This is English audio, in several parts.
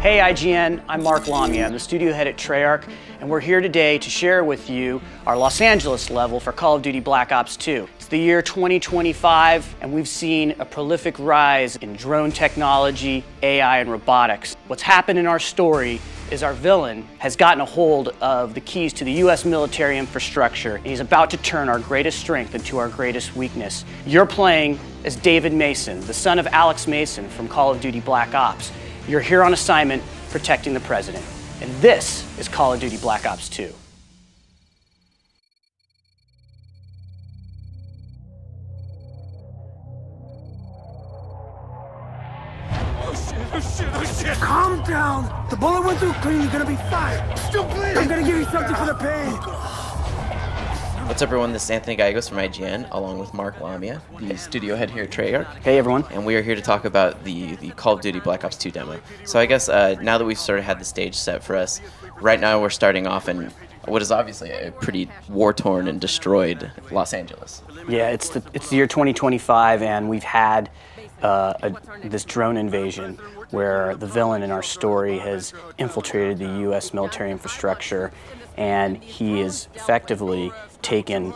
Hey IGN, I'm Mark Lamia. I'm the studio head at Treyarch, and we're here today to share with you our Los Angeles level for Call of Duty Black Ops 2. It's the year 2025, and we've seen a prolific rise in drone technology, AI, and robotics. What's happened in our story is our villain has gotten a hold of the keys to the US military infrastructure, and he's about to turn our greatest strength into our greatest weakness. You're playing as David Mason, the son of Alex Mason from Call of Duty Black Ops. You're here on assignment protecting the president. And this is Call of Duty Black Ops 2. Oh shit. Calm down. The bullet went through clean. You're gonna be fine. Still bleeding. I'm gonna give you something for the pain. What's up, everyone? This is Anthony Gallegos from IGN, along with Mark Lamia, the studio head here at Treyarch. Hey, everyone. And we are here to talk about the Call of Duty Black Ops 2 demo. So I guess now that we've sort of had the stage set for us, right now we're starting off in what is obviously a pretty war-torn and destroyed Los Angeles. Yeah, it's the year 2025, and we've had this drone invasion where the villain in our story has infiltrated the U.S. military infrastructure, and he has effectively taken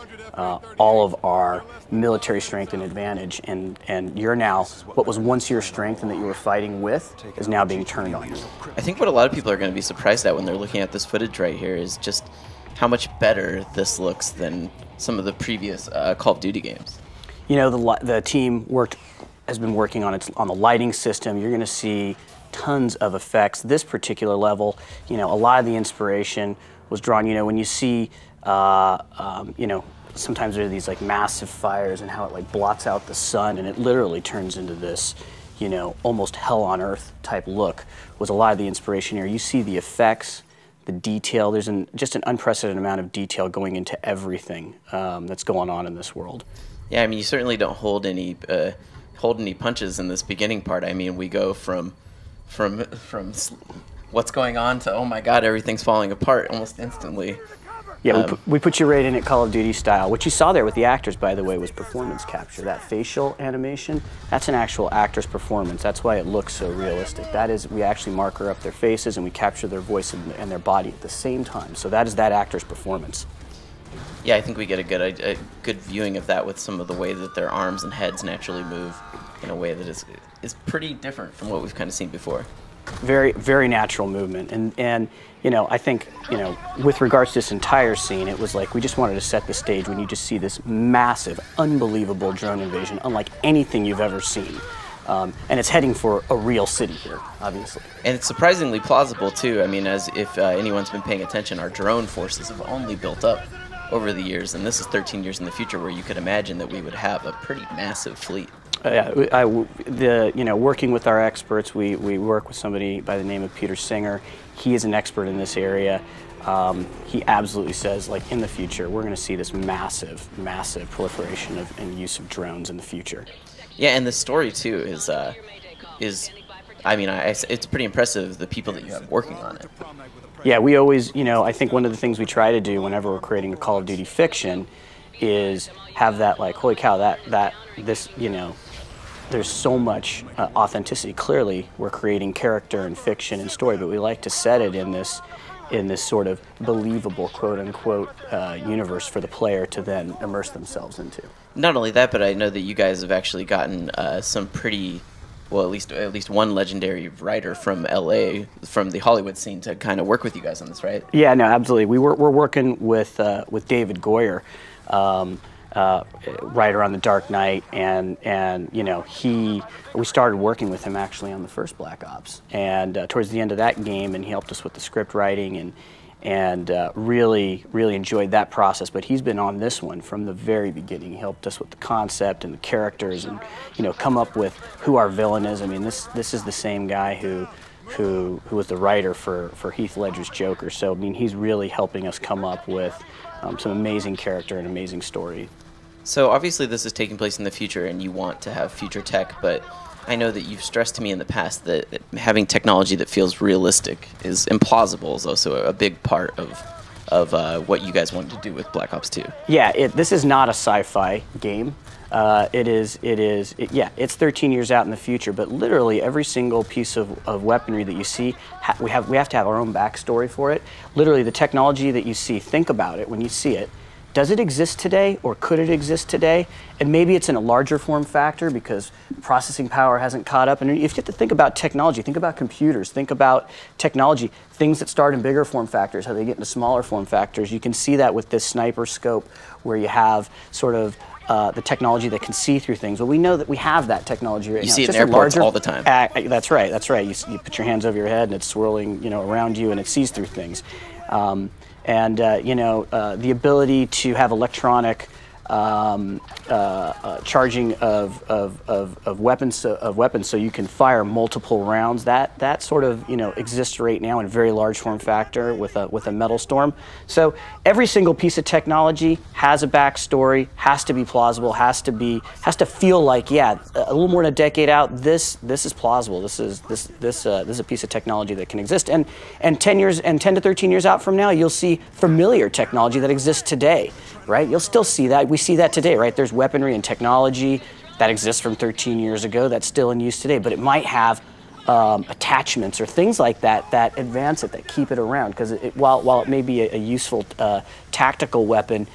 all of our military strength and advantage, and you're now, what was once your strength and that you were fighting with, is now being turned on you. I think what a lot of people are going to be surprised at when they're looking at this footage right here is just how much better this looks than some of the previous Call of Duty games. You know, the team has been working on the lighting system. You're going to see tons of effects. This particular level, you know, a lot of the inspiration was drawn, you know, when you see, you know, sometimes there are these like massive fires and how it like blots out the sun and it literally turns into this, you know, almost hell on earth type look, was a lot of the inspiration here. You see the effects, the detail. There's just an unprecedented amount of detail going into everything that's going on in this world. Yeah, I mean, you certainly don't hold any punches in this beginning part. I mean, we go from what's going on to, oh my god, everything's falling apart almost instantly. Yeah, we put you right in at Call of Duty style. What you saw there with the actors, by the way, was performance capture. That facial animation, that's an actual actor's performance. That's why it looks so realistic. That is, we actually marker up their faces and we capture their voice and their body at the same time. So that is that actor's performance. Yeah, I think we get a good viewing of that with some of the way that their arms and heads naturally move in a way that is pretty different from what we've kind of seen before. Very, very natural movement, and you know, I think, you know, with regards to this entire scene, it was like we just wanted to set the stage when you just see this massive, unbelievable drone invasion, unlike anything you've ever seen, and it's heading for a real city here, obviously. And it's surprisingly plausible too. I mean, as if anyone's been paying attention, our drone forces have only built up over the years, and this is 13 years in the future, where you could imagine that we would have a pretty massive fleet. Yeah, you know, working with our experts, we work with somebody by the name of Peter Singer. He is an expert in this area. He absolutely says, like, in the future, we're going to see this massive proliferation and use of drones in the future. Yeah, and the story too is I mean, it's pretty impressive, the people that you have working on it. Yeah, we always, you know, I think one of the things we try to do whenever we're creating a Call of Duty fiction is have that, like, holy cow, this, you know, there's so much authenticity. Clearly, we're creating character and fiction and story, but we like to set it in this sort of believable, quote-unquote, universe for the player to then immerse themselves into. Not only that, but I know that you guys have actually gotten some pretty, well, at least one legendary writer from LA, from the Hollywood scene, to kind of work with you guys on this, right? Yeah, no, absolutely. We're working with David Goyer, writer on The Dark Knight, and you know, we started working with him actually on the first Black Ops, and towards the end of that game, and he helped us with the script writing and really enjoyed that process. But he's been on this one from the very beginning. He helped us with the concept and the characters, and, you know, come up with who our villain is. I mean, this is the same guy who was the writer for Heath Ledger's Joker. So I mean, he's really helping us come up with some amazing character and amazing story. So obviously this is taking place in the future and you want to have future tech, but I know that you've stressed to me in the past that having technology that feels realistic is implausible is also a big part of what you guys wanted to do with Black Ops 2. Yeah, this is not a sci-fi game. It's 13 years out in the future, but literally every single piece of weaponry that you see, we have to have our own backstory for it. Literally, the technology that you see, think about it when you see it. Does it exist today, or could it exist today? And maybe it's in a larger form factor because processing power hasn't caught up. And if you have to think about technology, think about computers, think about technology, things that start in bigger form factors, how they get into smaller form factors. You can see that with this sniper scope where you have sort of the technology that can see through things. Well, we know that we have that technology right now. You see it in airports all the time. That's right. That's right. You put your hands over your head and it's swirling, around you, and it sees through things. The ability to have electronic charging of weapons, so you can fire multiple rounds. That sort of exists right now in a very large form factor with a metal storm. So every single piece of technology has a backstory, has to be plausible, has to feel like, yeah, a little more than a decade out, this is plausible. This is a piece of technology that can exist. And 10 to 13 years out from now, you'll see familiar technology that exists today. Right? You'll still see that. We see that today, right? There's weaponry and technology that exists from 13 years ago that's still in use today, but it might have attachments or things like that that advance it, that keep it around. Because while it may be a useful tactical weapon,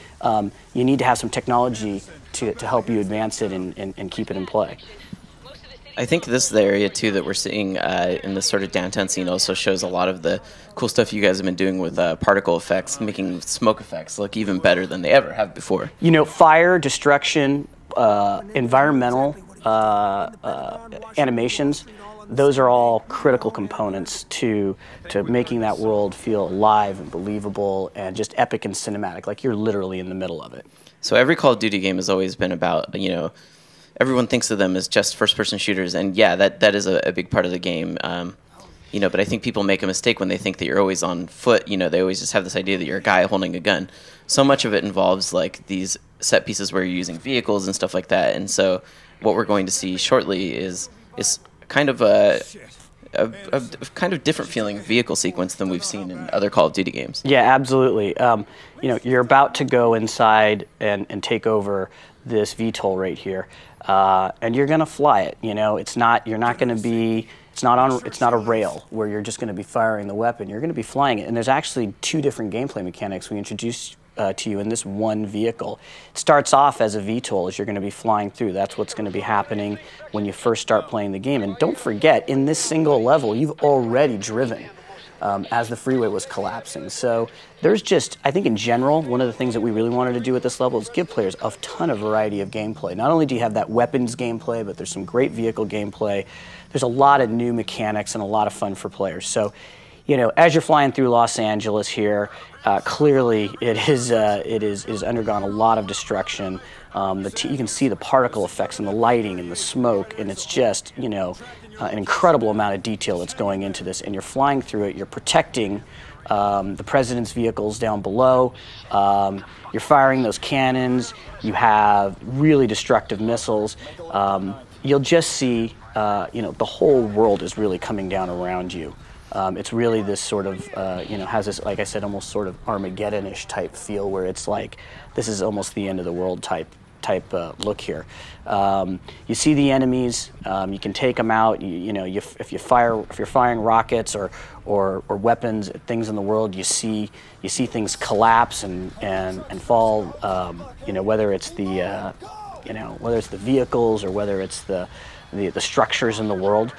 you need to have some technology to help you advance it and keep it in play. I think this is the area, too, that we're seeing in this sort of downtown scene also shows a lot of the cool stuff you guys have been doing with particle effects, making smoke effects look even better than they ever have before. Fire, destruction, environmental animations, those are all critical components to making that world feel alive and believable and just epic and cinematic, like you're literally in the middle of it. So every Call of Duty game has always been about, everyone thinks of them as just first-person shooters, and yeah, that is a big part of the game. But I think people make a mistake when they think that you're always on foot. They always just have this idea that you're a guy holding a gun. So much of it involves like these set pieces where you're using vehicles and stuff like that. And so what we're going to see shortly is kind of a kind of different feeling vehicle sequence than we've seen in other Call of Duty games. Yeah, absolutely. You're about to go inside and take over this VTOL right here. And you're going to fly it. It's not a rail where you're just going to be firing the weapon. You're going to be flying it. And there's actually two different gameplay mechanics we introduced to you in this one vehicle. It starts off as a VTOL as you're going to be flying through. That's what's going to be happening when you first start playing the game. And don't forget, in this single level, you've already driven as the freeway was collapsing. So there's just, I think in general, one of the things that we really wanted to do at this level is give players a ton of variety of gameplay. Not only do you have that weapons gameplay, but there's some great vehicle gameplay. There's a lot of new mechanics and a lot of fun for players. So, as you're flying through Los Angeles here, clearly it has undergone a lot of destruction. You can see the particle effects and the lighting and the smoke, and it's just, an incredible amount of detail that's going into this, and you're flying through it. You're protecting the president's vehicles down below. You're firing those cannons. You have really destructive missiles. You'll just see, the whole world is really coming down around you. It's really this sort of, has this, like I said, almost sort of Armageddon-ish type feel where it's like, this is almost the end of the world type look here. You see the enemies. You can take them out. If you're firing rockets or weapons at things in the world, you see things collapse and fall. Whether it's the vehicles or whether it's the structures in the world,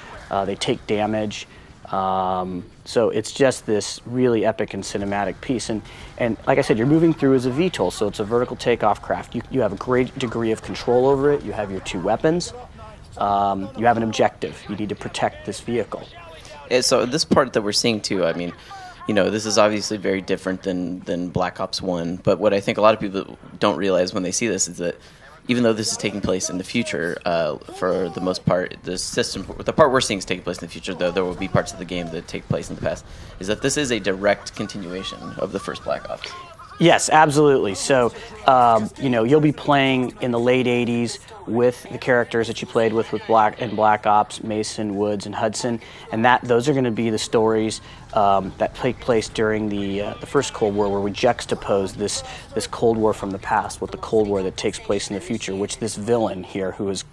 they take damage. So it's just this really epic and cinematic piece. And like I said, you're moving through as a VTOL, so it's a vertical takeoff craft. You have a great degree of control over it. You have your two weapons. You have an objective. You need to protect this vehicle. So this part that we're seeing too, I mean, this is obviously very different than Black Ops 1, but what I think a lot of people don't realize when they see this is that even though this is taking place in the future, for the most part, the part we're seeing is taking place in the future, though there will be parts of the game that take place in the past, is that this is a direct continuation of the first Black Ops. Yes, absolutely. So, you know, you'll be playing in the late 80s with the characters that you played with Black Ops, Mason, Woods, and Hudson, and those are going to be the stories that take place during the first Cold War, where we juxtapose this Cold War from the past with the Cold War that takes place in the future. Which this villain here, who's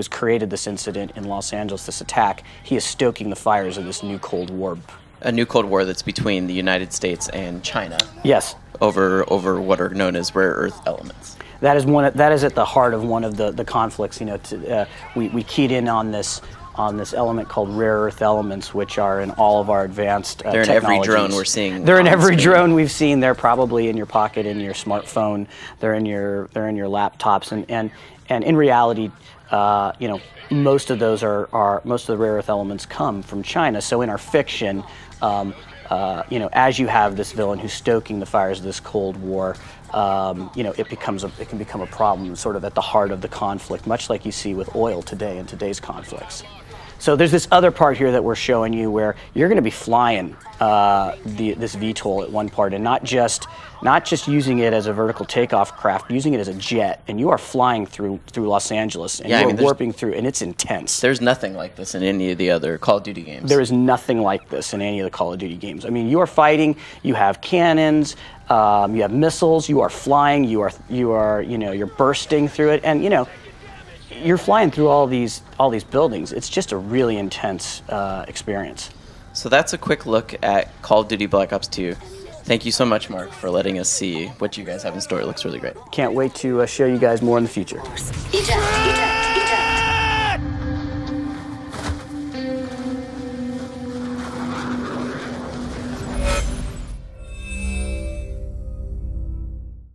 created this incident in Los Angeles, this attack, he is stoking the fires of this new Cold War. A new Cold War that's between the United States and China. Yes. Over what are known as rare earth elements. That is at the heart of one of the conflicts. You know, we keyed in on this element called rare earth elements, which are in all of our advanced They're in every drone we're seeing. They're in every drone we've seen. They're probably in your pocket, in your smartphone. They're in your laptops, and in reality, you know, most of those most of the rare earth elements come from China. So in our fiction, you know, as you have this villain who's stoking the fires of this Cold War, you know, it can become a problem, sort of at the heart of the conflict, much like you see with oil today in today's conflicts. So there's this other part here that we're showing you where you're going to be flying this VTOL at one part, and not just using it as a vertical takeoff craft, using it as a jet, and you are flying through Los Angeles, and you're warping through, and it's intense. There's nothing like this in any of the other Call of Duty games. There is nothing like this in any of the Call of Duty games. I mean, you are fighting, you have cannons, you have missiles, you are flying, you are you know, you're bursting through it, and you know, you're flying through all these buildings. It's just a really intense experience. So that's a quick look at Call of Duty Black Ops 2. Thank you so much, Mark, for letting us see what you guys have in store. It looks really great. Can't wait to show you guys more in the future.